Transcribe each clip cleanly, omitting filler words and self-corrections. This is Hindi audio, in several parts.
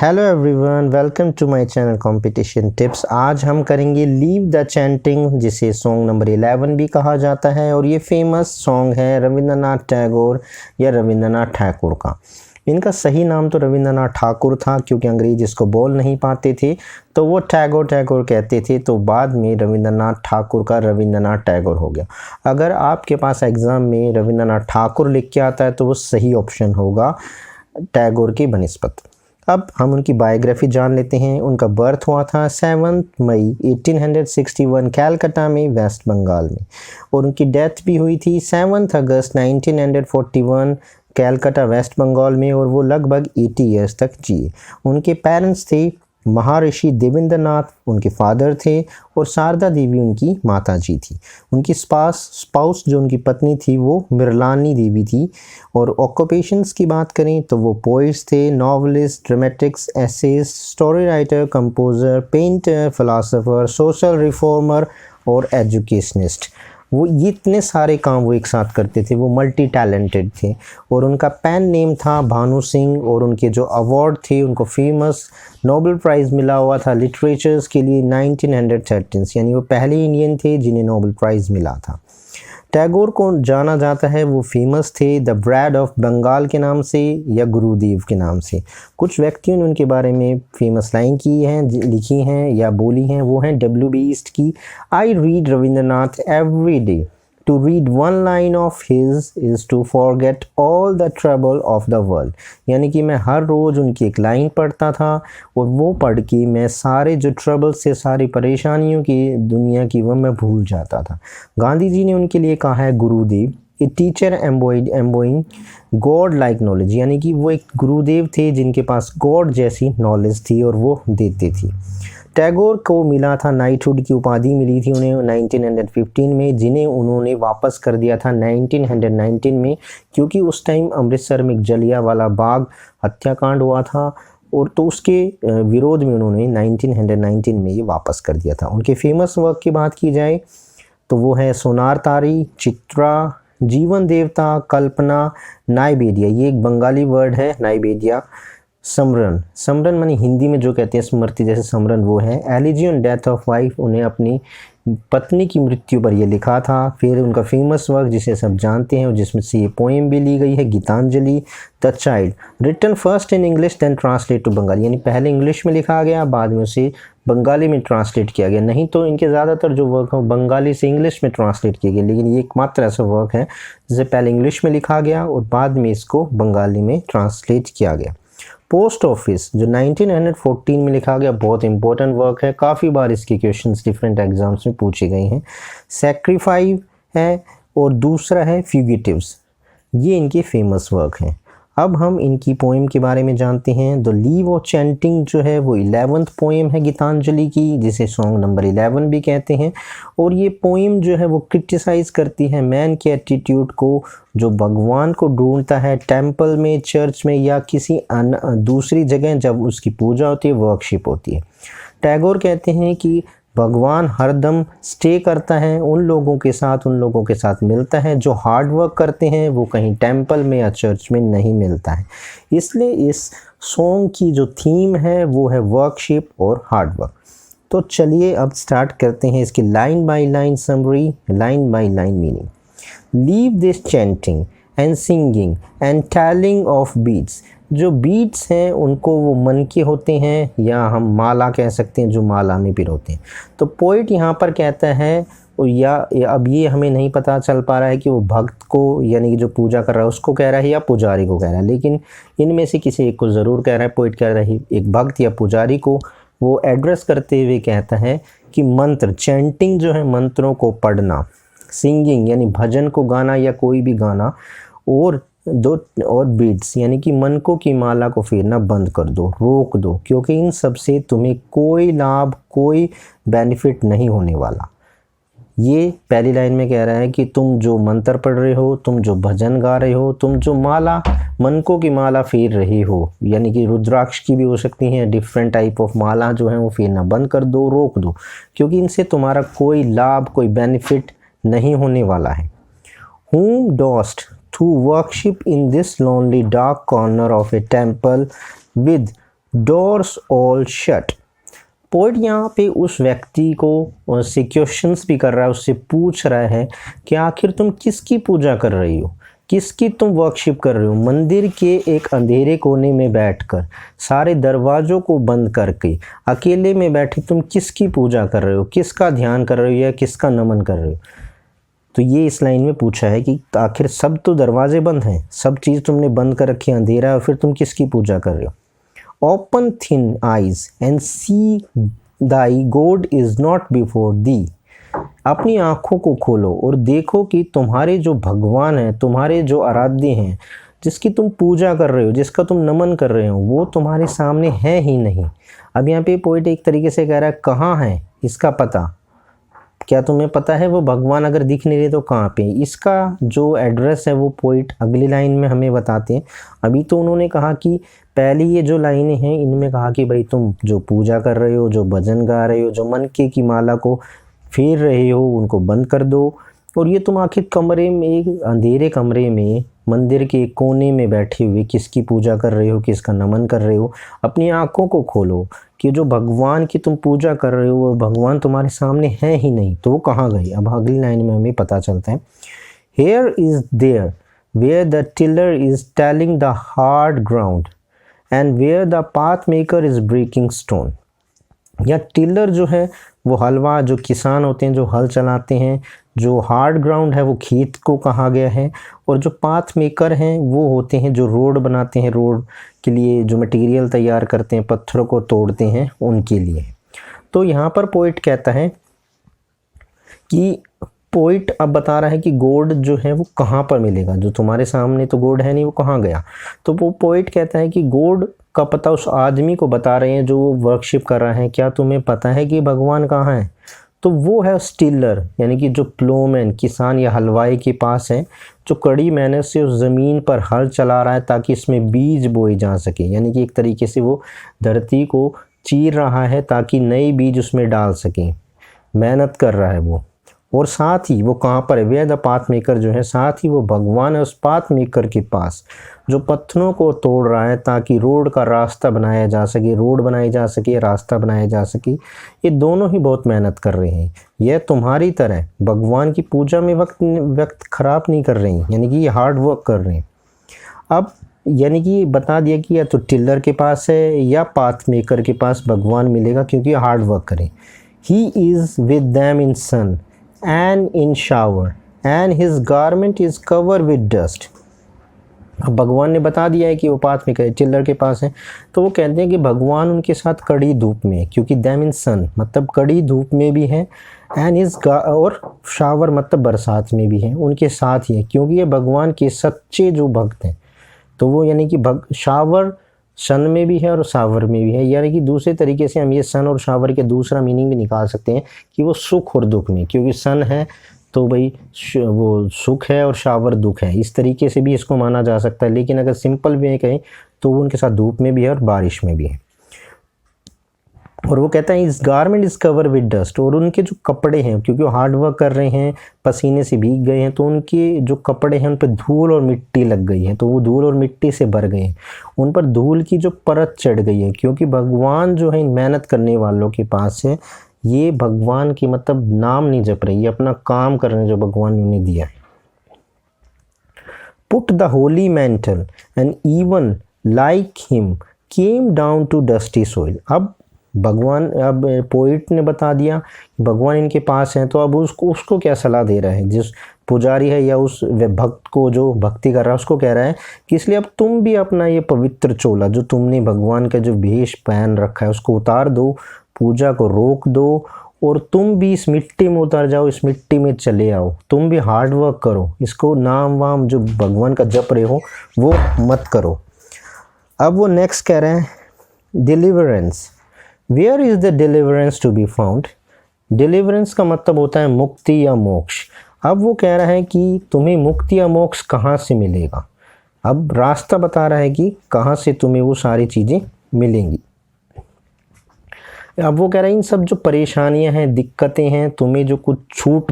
Hello everyone, welcome to my channel Competition Tips. आज हम करेंगे लीव द चैंटिंग, जिसे सॉन्ग नंबर 11 भी कहा जाता है और ये फेमस सॉन्ग है रविंद्रनाथ टैगोर या रविंद्रनाथ ठाकुर का। इनका सही नाम तो रविंद्रनाथ ठाकुर था, क्योंकि अंग्रेज इसको बोल नहीं पाते थे तो वो टैगोर टैगोर कहते थे, तो बाद में रविंद्रनाथ ठाकुर का रविंद्रनाथ टैगोर हो गया। अगर आपके पास एग्ज़ाम में रविंद्रनाथ ठाकुर लिख के आता है तो वो सही ऑप्शन होगा टैगोर की बनिस्बत। अब हम उनकी बायोग्राफी जान लेते हैं। उनका बर्थ हुआ था 7 मई 1861 कैलकाटा में, वेस्ट बंगाल में, और उनकी डेथ भी हुई थी 7 अगस्त 1941 कैलकाटा, वेस्ट बंगाल में, और वो लगभग 80 ईयर्स तक जिए। उनके पेरेंट्स थे महर्षि देवेंद्रनाथ, उनके फादर थे, और शारदा देवी उनकी माता जी थी। उनकी स्पाउस जो उनकी पत्नी थी वो मृणालिनी देवी थी। और ऑक्यूपेशंस की बात करें तो वो पोइट्स थे, novelist, dramatics, essays, story writer, composer, painter, philosopher, social reformer और एजुकेशनिस्ट। वो ये इतने सारे काम वो एक साथ करते थे, वो मल्टी टैलेंटेड थे। और उनका पेन नेम था भानु सिंह, और उनके जो अवार्ड थे, उनको फेमस नोबेल प्राइज़ मिला हुआ था लिटरेचर्स के लिए 1913, यानी वो पहले इंडियन थे जिन्हें नोबेल प्राइज़ मिला था। टैगोर को जाना जाता है, वो फेमस थे द ब्रैड ऑफ बंगाल के नाम से या गुरुदेव के नाम से। कुछ व्यक्तियों ने उनके बारे में फेमस लाइन की हैं, लिखी हैं या बोली हैं, वो हैं WB ईस्ट की, I read Rabindranath every day, to read one line of his is to forget all the trouble of the world. यानी कि मैं हर रोज़ उनकी एक लाइन पढ़ता था और वो पढ़ के मैं सारे जो ट्रबल से, सारी परेशानियों की दुनिया की, वो मैं भूल जाता था। गांधी जी ने उनके लिए कहा है गुरुदेव, a teacher embodying God like knowledge, यानी कि वो एक गुरुदेव थे जिनके पास गॉड जैसी नॉलेज थी और वो देते थी। टैगोर को मिला था नाइटहुड की उपाधि मिली थी उन्हें 1915 में, जिन्हें उन्होंने वापस कर दिया था 1919 में, क्योंकि उस टाइम अमृतसर में जलियांवाला बाग हत्याकांड हुआ था, और तो उसके विरोध में उन्होंने 1919 में ये वापस कर दिया था। उनके फेमस वर्क की बात की जाए तो वो है सोनार तारी, चित्रा, जीवन देवता, कल्पना, नाइबेदिया, ये एक बंगाली वर्ड है नाइबेदिया, समरन मानी हिंदी में जो कहते हैं स्मृति, जैसे समरन वो है, elegy on death of wife, उन्हें अपनी पत्नी की मृत्यु पर ये लिखा था। फिर उनका फेमस वर्क जिसे सब जानते हैं और जिसमें से ये पोएम भी ली गई है, Gitanjali, the child, written first in English then translate to Bengali, यानी पहले इंग्लिश में लिखा गया, बाद में उसे बंगाली में ट्रांसलेट किया गया। नहीं तो इनके ज़्यादातर जो वर्क है बंगाली से इंग्लिश में ट्रांसलेट किए गए, लेकिन ये एकमात्र ऐसा वर्क है जिसे पहले इंग्लिश में लिखा गया और बाद में इसको बंगाली में ट्रांसलेट किया गया। पोस्ट ऑफिस जो 1914 में लिखा गया, बहुत इंपॉर्टेंट वर्क है, काफ़ी बार इसके क्वेश्चंस डिफरेंट एग्जाम्स में पूछे गए हैं। सैक्रिफाइस है और दूसरा है फ्यूगिटिव्स, ये इनके फेमस वर्क हैं। अब हम इनकी पोएम के बारे में जानते हैं। द लीव ऑफ चैंटिंग जो है वो 11th पोएम है गीतांजलि की, जिसे सॉन्ग नंबर 11 भी कहते हैं। और ये पोएम जो है वो क्रिटिसाइज करती है मैन के एटीट्यूड को, जो भगवान को ढूंढता है टेंपल में, चर्च में या किसी दूसरी जगह जब उसकी पूजा होती है, वर्शिप होती है। टैगोर कहते हैं कि भगवान हरदम स्टे करता है उन लोगों के साथ मिलता है जो हार्ड वर्क करते हैं, वो कहीं टेंपल में या चर्च में नहीं मिलता है। इसलिए इस सॉन्ग की जो थीम है वो है वर्कशिप और हार्ड वर्क। तो चलिए अब स्टार्ट करते हैं इसकी line by line summary, line by line meaning. Leave this chanting and singing and telling of beats, जो बीट्स हैं उनको वो मन के होते हैं या हम माला कह सकते हैं, जो माला में पिरोते हैं। तो पोइट यहाँ पर कहता है, या अब ये हमें नहीं पता चल पा रहा है कि वो भक्त को, यानी कि जो पूजा कर रहा है उसको कह रहा है या पुजारी को कह रहा है, लेकिन इनमें से किसी एक को ज़रूर कह रहा है। पोइट कह रहा है एक भक्त या पुजारी को वो एड्रेस करते हुए कहता है कि मंत्र, चैंटिंग जो है मंत्रों को पढ़ना, सिंगिंग यानी भजन को गाना या कोई भी गाना, और बीट्स यानी कि मनकों की माला को फेरना बंद कर दो, रोक दो, क्योंकि इन सब से तुम्हें कोई लाभ, कोई बेनिफिट नहीं होने वाला। ये पहली लाइन में कह रहा है कि तुम जो मंत्र पढ़ रहे हो, तुम जो भजन गा रहे हो, तुम जो माला, मनकों की माला फेर रहे हो, यानी कि रुद्राक्ष की भी हो सकती हैं, डिफरेंट टाइप ऑफ माला जो है वो फेरना बंद कर दो, रोक दो, क्योंकि इनसे तुम्हारा कोई लाभ, कोई बेनिफिट नहीं होने वाला है। Whom dost to worship in this lonely dark corner of a temple with doors all shut. Poet यहाँ पे उस व्यक्ति को से क्वेश्चंस भी कर रहा है, उससे पूछ रहा है कि आखिर तुम किसकी पूजा कर रही हो, किसकी तुम वर्शिप कर रहे हो। मंदिर के एक अंधेरे कोने में बैठकर, सारे दरवाज़ों को बंद करके, अकेले में बैठे तुम किसकी पूजा कर रहे हो, किसका ध्यान कर रहे हो या किसका नमन कर रहे हो। तो ये इस लाइन में पूछा है कि आखिर सब तो दरवाजे बंद हैं, सब चीज़ तुमने बंद कर रखी है, अंधेरा है, और फिर तुम किसकी पूजा कर रहे हो। Open thin eyes and see thy God is not before thee। अपनी आँखों को खोलो और देखो कि तुम्हारे जो भगवान हैं, तुम्हारे जो आराध्य हैं, जिसकी तुम पूजा कर रहे हो, जिसका तुम नमन कर रहे हो, वो तुम्हारे सामने है ही नहीं। अब यहाँ पे पोइट एक तरीके से कह रहा है कहाँ है इसका पता, क्या तुम्हें पता है वो भगवान अगर दिख नहीं रहे तो कहाँ पे। इसका जो एड्रेस है वो पोइट अगली लाइन में हमें बताते हैं। अभी तो उन्होंने कहा कि पहली ये जो लाइनें हैं इनमें कहा कि भाई तुम जो पूजा कर रहे हो, जो भजन गा रहे हो, जो मन की माला को फेर रहे हो, उनको बंद कर दो। और ये तुम आखिर कमरे में, एक अंधेरे कमरे में, मंदिर के कोने में बैठे हुए किसकी पूजा कर रहे हो, किसका नमन कर रहे हो। अपनी आँखों को खोलो कि जो भगवान की तुम पूजा कर रहे हो वो भगवान तुम्हारे सामने है ही नहीं, तो वो कहाँ गए। अब अगली लाइन में हमें पता चलता है, here is there where the tiller is telling the hard ground and where the path maker is breaking stone. या टिलर जो है वो हलवा, जो किसान होते हैं जो हल चलाते हैं, जो हार्ड ग्राउंड है वो खेत को कहा गया है, और जो पाथ मेकर हैं वो होते हैं जो रोड बनाते हैं, रोड के लिए जो मटेरियल तैयार करते हैं, पत्थरों को तोड़ते हैं, उनके लिए। तो यहाँ पर पोइट कहता है कि पोइट अब बता रहा है कि गॉड जो है वो कहाँ पर मिलेगा, जो तुम्हारे सामने तो गॉड है नहीं, वो कहाँ गया। तो वो पोइट कहता है कि गॉड का पता उस आदमी को बता रहे हैं जो वर्शिप कर रहा है। क्या तुम्हें पता है कि भगवान कहाँ है। तो वो है स्टिलर, यानी कि जो प्लोमैन, किसान या हलवाई के पास है, जो कड़ी मेहनत से उस ज़मीन पर हल चला रहा है ताकि इसमें बीज बोए जा सके। यानी कि एक तरीके से वो धरती को चीर रहा है ताकि नए बीज उसमें डाल सकें, मेहनत कर रहा है वो। और साथ ही वो कहाँ पर है, वे द पाथ मेकर जो है, साथ ही वो भगवान है उस पाथ मेकर के पास जो पत्थरों को तोड़ रहा है ताकि रोड का रास्ता बनाया जा सके, रोड बनाई जा सके, रास्ता बनाया जा सके। ये दोनों ही बहुत मेहनत कर रहे हैं। यह तुम्हारी तरह भगवान की पूजा में वक्त खराब नहीं कर रहे हैं, यानी कि ये हार्ड वर्क कर रहे हैं। अब यानी कि बता दिया कि या तो टिलर के पास है या पाथ मेकर के पास भगवान मिलेगा, क्योंकि हार्ड वर्क करें। He is with them in sun and in shower and his garment is covered with dust। अब भगवान ने बता दिया है कि वो पाथ में टिलर के पास है, तो वो कहते हैं कि भगवान उनके साथ कड़ी धूप में, क्योंकि दैम इन सन मतलब कड़ी धूप में भी है, एंड हिज और शावर मतलब बरसात में भी है, उनके साथ ही है, क्योंकि ये भगवान के सच्चे जो भक्त हैं। तो वो यानी कि शावर सन में भी है और शावर में भी है, यानी कि दूसरे तरीके से हम ये सन और शावर के दूसरा मीनिंग भी निकाल सकते हैं कि वो सुख और दुख में, क्योंकि सन है तो भाई वो सुख है और शावर दुख है, इस तरीके से भी इसको माना जा सकता है। लेकिन अगर सिंपल वे कहें तो वो उनके साथ धूप में भी है और बारिश में भी है। और वो कहता है इस garment is cover with dust, और उनके जो कपड़े हैं, क्योंकि वो हार्ड वर्क कर रहे हैं, पसीने से भीग गए हैं, तो उनके जो कपड़े हैं उन पर धूल और मिट्टी लग गई है, तो वो धूल और मिट्टी से भर गए हैं, उन पर धूल की जो परत चढ़ गई है, क्योंकि भगवान जो है इन मेहनत करने वालों के पास है, ये भगवान की मतलब नाम नहीं जप रहे, ये अपना काम कर रहे हैं जो भगवान ने उन्हें दिया है। Put the holy mantle and even like him came down to dusty soil. अब भगवान, अब पोइट ने बता दिया भगवान इनके पास हैं, तो अब उसको क्या सलाह दे रहा है, जिस पुजारी है या उस भक्त को जो भक्ति कर रहा है उसको कह रहा है कि इसलिए अब तुम भी अपना ये पवित्र चोला जो तुमने भगवान का जो वेश पहन रखा है उसको उतार दो, पूजा को रोक दो, और तुम भी इस मिट्टी में उतर जाओ, इस मिट्टी में चले आओ, तुम भी हार्ड वर्क करो, इसको नाम वाम जो भगवान का जप रहे हो वो मत करो। अब वो नेक्स्ट कह रहे हैं deliverance. Where is the deliverance to be found. Deliverance का मतलब होता है मुक्ति या मोक्ष। अब वो कह रहा है कि तुम्हें मुक्ति या मोक्ष कहाँ से मिलेगा। अब रास्ता बता रहा है कि कहाँ से तुम्हें वो सारी चीज़ें मिलेंगी। अब वो कह रहा है इन सब जो परेशानियां हैं, दिक्कतें हैं, तुम्हें जो कुछ छूट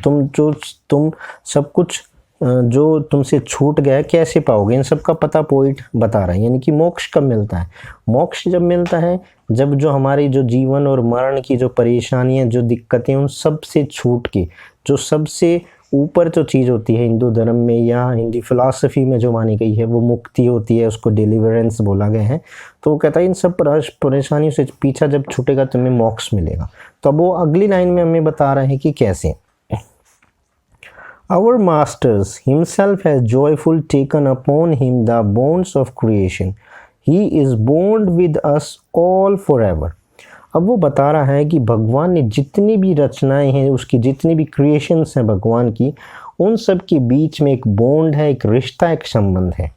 तुम सब कुछ जो तुमसे छूट गया है कैसे पाओगे, इन सब का पता पोइट बता रहा है। यानी कि मोक्ष कब मिलता है? मोक्ष जब मिलता है जब जो हमारी जो जीवन और मरण की जो परेशानियां, जो दिक्कतें, उन सब से छूट के जो सबसे ऊपर जो चीज़ होती है हिंदू धर्म में या हिंदी फिलॉसफी में जो मानी गई है वो मुक्ति होती है, उसको डिलीवरेंस बोला गया है। तो वो कहता है इन सब परेशानियों से पीछा जब छूटेगा तुम्हें मोक्ष मिलेगा। तो अब वो अगली लाइन में हमें बता रहा है कि कैसे। Our masters himself has joyful taken upon him the bonds of creation. He is bound with us all forever. अब वो बता रहा है कि भगवान ने जितनी भी रचनाएं हैं, उसकी जितनी भी क्रिएशंस हैं भगवान की, उन सब के बीच में एक बॉन्ड है, एक रिश्ता, एक संबंध है।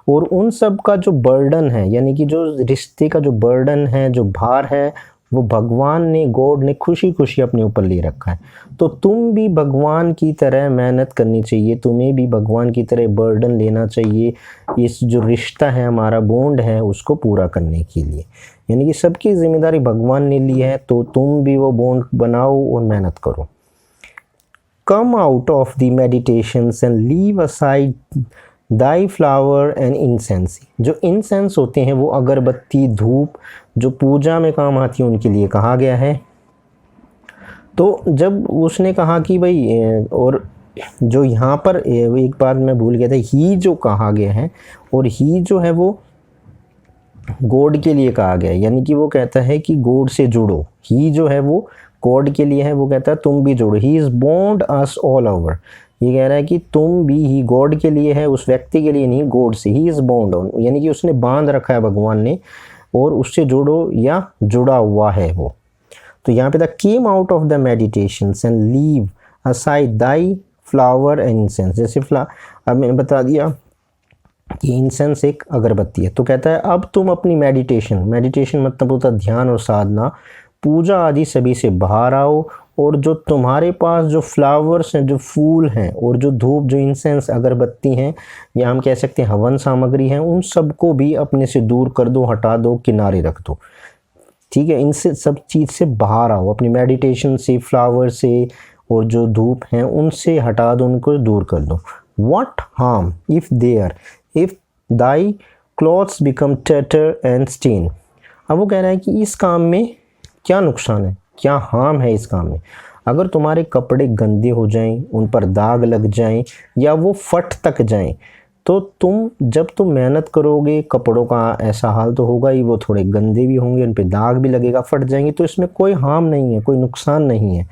और उन सब का जो बर्डन है, यानी कि जो रिश्ते का जो बर्डन है, जो भार है, वो भगवान ने, गॉड ने खुशी खुशी अपने ऊपर ले रखा है। तो तुम भी भगवान की तरह मेहनत करनी चाहिए, तुम्हें भी भगवान की तरह बर्डन लेना चाहिए इस जो रिश्ता है, हमारा बॉन्ड है, उसको पूरा करने के लिए। यानी कि सबकी जिम्मेदारी भगवान ने ली है, तो तुम भी वो बॉन्ड बनाओ और मेहनत करो। Come out of the meditations and leave aside Dai flower and incense. जो इंसेंस होते हैं वो अगरबत्ती, धूप, जो पूजा में काम आती है, उनके लिए कहा गया है। तो जब उसने कहा कि भाई, और जो यहाँ पर एक बात मैं भूल गया था, ही जो कहा गया है, और ही जो है वो गॉड के लिए कहा गया है। यानी कि वो कहता है कि गॉड से जुड़ो। ही जो है वो गॉड के लिए है, वो कहता है तुम भी जुड़ो। He is bond us all over. ये कह रहा है कि तुम भी, ही गॉड के लिए है, उस व्यक्ति के लिए नहीं, गॉड से। ही इज़ बॉन्ड ऑन, यानी कि उसने बांध रखा है भगवान ने, और उससे जुड़ो या जुड़ा हुआ है वो। तो यहाँ पे the came out of the meditations and leave aside Dai flower and incense. जैसे अब मैंने बता दिया कि इंसेंस एक अगरबत्ती है, तो कहता है अब तुम अपनी मेडिटेशन मतलब होता ध्यान और साधना, पूजा आदि सभी से बाहर आओ, और जो तुम्हारे पास जो फ्लावर्स हैं, जो फूल हैं, और जो धूप, जो इंसेंस अगरबत्ती हैं, या हम कह सकते हैं हवन सामग्री हैं, उन सबको भी अपने से दूर कर दो, हटा दो, किनारे रख दो। ठीक है, इनसे सब चीज़ से बाहर आओ, अपनी मेडिटेशन से, फ्लावर से, और जो धूप हैं उनसे हटा दो, उनको दूर कर दो। What harm if thy clothes become tatter and stain। अब वो कह रहा है कि इस काम में क्या नुकसान है, क्या हार्म है इस काम में। अगर तुम्हारे कपड़े गंदे हो जाएं, उन पर दाग लग जाएं, या वो फट तक जाएं, तो जब तुम मेहनत करोगे, कपड़ों का ऐसा हाल तो होगा ही, वो थोड़े गंदे भी होंगे, उन पे दाग भी लगेगा, फट जाएंगे, तो इसमें कोई हार्म नहीं है, कोई नुकसान नहीं है।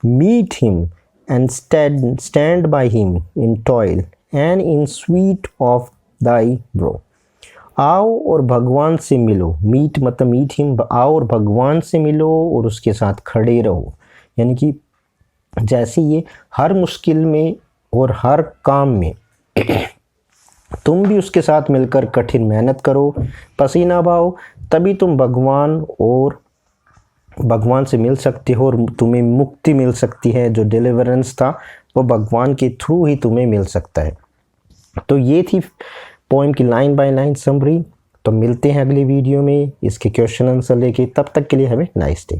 Meet him and stand by him in toil and in sweat of thy brow. आओ और भगवान से मिलो। मीट मतलब मीट हिम, आओ और भगवान से मिलो और उसके साथ खड़े रहो। यानी कि जैसे ये हर मुश्किल में और हर काम में तुम भी उसके साथ मिलकर कठिन मेहनत करो, पसीना बहाओ, तभी तुम भगवान से मिल सकते हो, और तुम्हें मुक्ति मिल सकती है। जो डिलीवरेंस था वो भगवान के थ्रू ही तुम्हें मिल सकता है। तो ये थी पोएम की लाइन बाय लाइन समरी। तो मिलते हैं अगली वीडियो में इसके क्वेश्चन आंसर लेके। तब तक के लिए हैव ए नाइस डे।